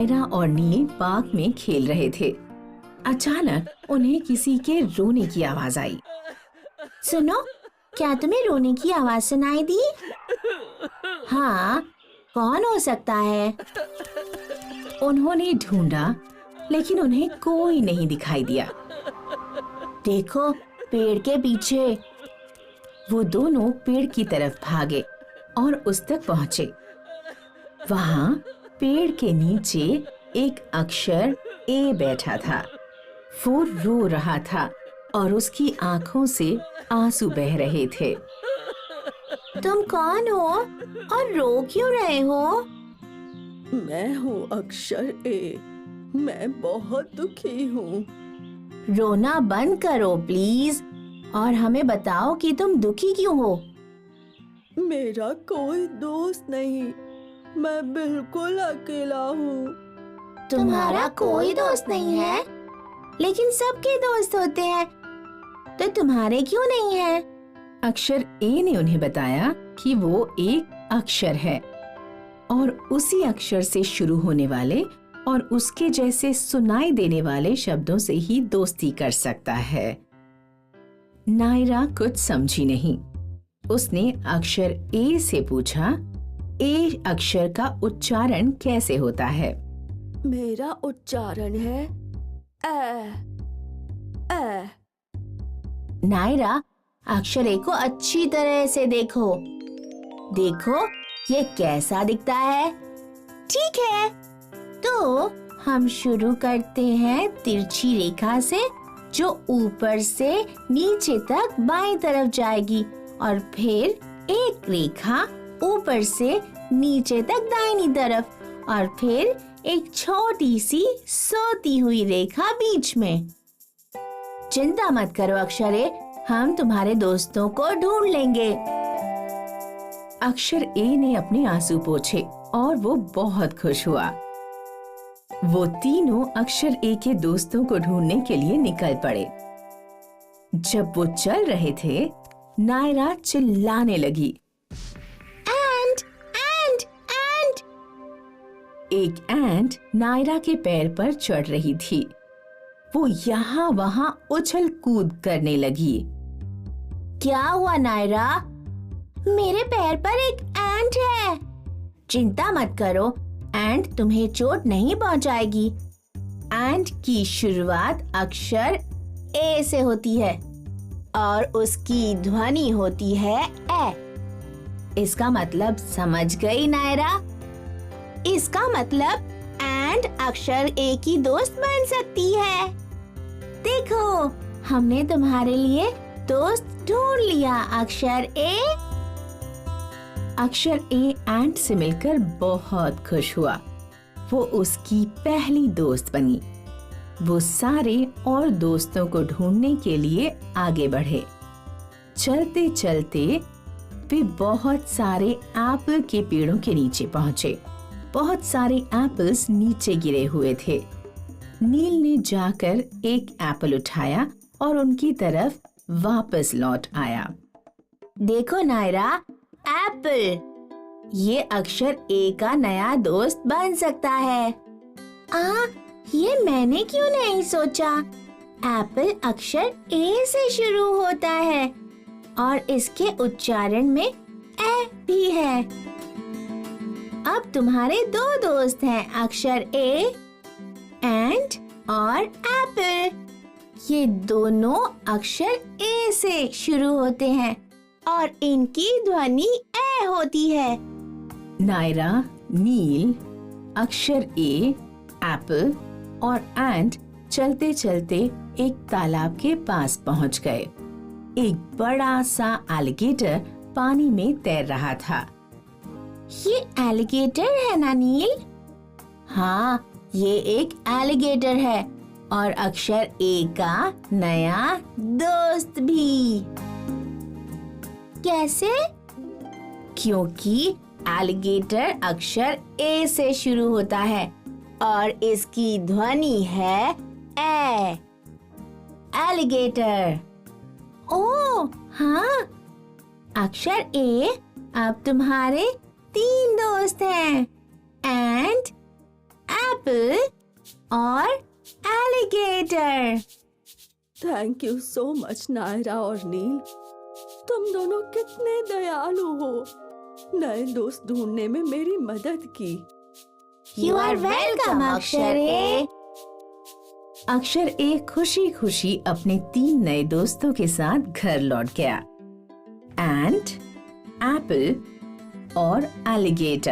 नायरा और नील पार्क में खेल रहे थे। अचानक उन्हें किसी के रोने की आवाज आई। सुनो, क्या तुम्हें रोने की आवाज सुनाई दी? हाँ, कौन हो सकता है? उन्होंने ढूंढा, लेकिन उन्हें कोई नहीं दिखाई दिया। देखो, पेड़ के पीछे। वो दोनों पेड़ की तरफ भागे और उस तक पहुंचे। वहां पेड़ के नीचे एक अक्षर ए बैठा था। वो रो रहा था और उसकी आंखों से आंसू बह रहे थे। तुम कौन हो और रो क्यों रहे हो? मैं हूँ अक्षर ए। मैं बहुत दुखी हूँ। रोना बंद करो प्लीज, और हमें बताओ कि तुम दुखी क्यों हो। मेरा कोई दोस्त नहीं। मैं बिल्कुल अकेला हूँ। तुम्हारा कोई दोस्त नहीं है? लेकिन सबके दोस्त होते हैं, तो तुम्हारे क्यों नहीं है? अक्षर ए ने उन्हें बताया कि वो एक अक्षर है और उसी अक्षर से शुरू होने वाले और उसके जैसे सुनाई देने वाले शब्दों से ही दोस्ती कर सकता है। नायरा कुछ समझी नहीं। उसने अक्षर ए से पूछा, ए अक्षर का उच्चारण कैसे होता है? मेरा उच्चारण है ए। ए। नायरा, अक्षर ए को अच्छी तरह से देखो। देखो, ये कैसा दिखता है? ठीक है, तो हम शुरू करते हैं तिरछी रेखा से, जो ऊपर से नीचे तक बाईं तरफ जाएगी, और फिर एक रेखा ऊपर से नीचे तक दाहिनी तरफ, और फिर एक छोटी सी सोती हुई रेखा बीच में। चिंता मत करो अक्षर ए, हम तुम्हारे दोस्तों को ढूंढ लेंगे। अक्षर ए ने अपने आंसू पोंछे और वो बहुत खुश हुआ। वो तीनों अक्षर ए के दोस्तों को ढूंढने के लिए निकल पड़े। जब वो चल रहे थे, नायरा चिल्लाने लगी, एंट, एंट, एंट। एक एंट नायरा के पैर पर चढ़ रही थी। वो यहाँ वहाँ उछल कूद करने लगी। क्या हुआ नायरा? मेरे पैर पर एक एंट है। चिंता मत करो, एंट तुम्हें चोट नहीं पहुंचाएगी। एंट की शुरुआत अक्षर ए से होती है और उसकी ध्वनि होती है ए। इसका मतलब समझ गई नायरा? इसका मतलब एंट अक्षर ए की दोस्त बन सकती है। देखो, हमने तुम्हारे लिए दोस्त ढूंढ लिया अक्षर ए। अक्षर ए एंट से मिलकर बहुत खुश हुआ। वो उसकी पहली दोस्त बनी। वो सारे और दोस्तों को ढूंढने के लिए आगे बढ़े। चलते चलते वे बहुत सारे एप्पल के पेड़ों के नीचे पहुंचे। बहुत सारे एप्पल्स नीचे गिरे हुए थे। नील ने जाकर एक एप्पल उठाया और उनकी तरफ वापस लौट आया। देखो नायरा, एप्पल। ये अक्षर ए का नया दोस्त बन सकता है। ये मैंने क्यों नहीं सोचा? एप्पल अक्षर ए से शुरू होता है और इसके उच्चारण में ए भी है। अब तुम्हारे दो दोस्त हैं, अक्षर ए एंट और एप्पल। ये दोनों अक्षर ए से शुरू होते हैं और इनकी ध्वनि ए होती है। नायरा, नील, अक्षर ए, एप्पल और एंट चलते चलते एक तालाब के पास पहुंच गए। एक बड़ा सा एलिगेटर पानी में तैर रहा था। ये एलिगेटर है ना नील? हाँ, ये एक एलिगेटर है और अक्षर ए का नया दोस्त भी। कैसे? क्योंकि एलिगेटर अक्षर ए से शुरू होता है और इसकी ध्वनि है ए। एलिगेटर। ओह हाँ, अक्षर ए अब तुम्हारे 3 दोस्त हैं, एंट, एप्पल और alligator. Thank you so much Naira और नील, तुम दोनों कितने दयालु हो, नए दोस्त ढूंढने में मेरी मदद की। यू आर वेलकम अक्षर ए। अक्षर एक खुशी खुशी अपने 3 नए दोस्तों के साथ घर लौट गया। एंट, एप्पल और एलिगेटर।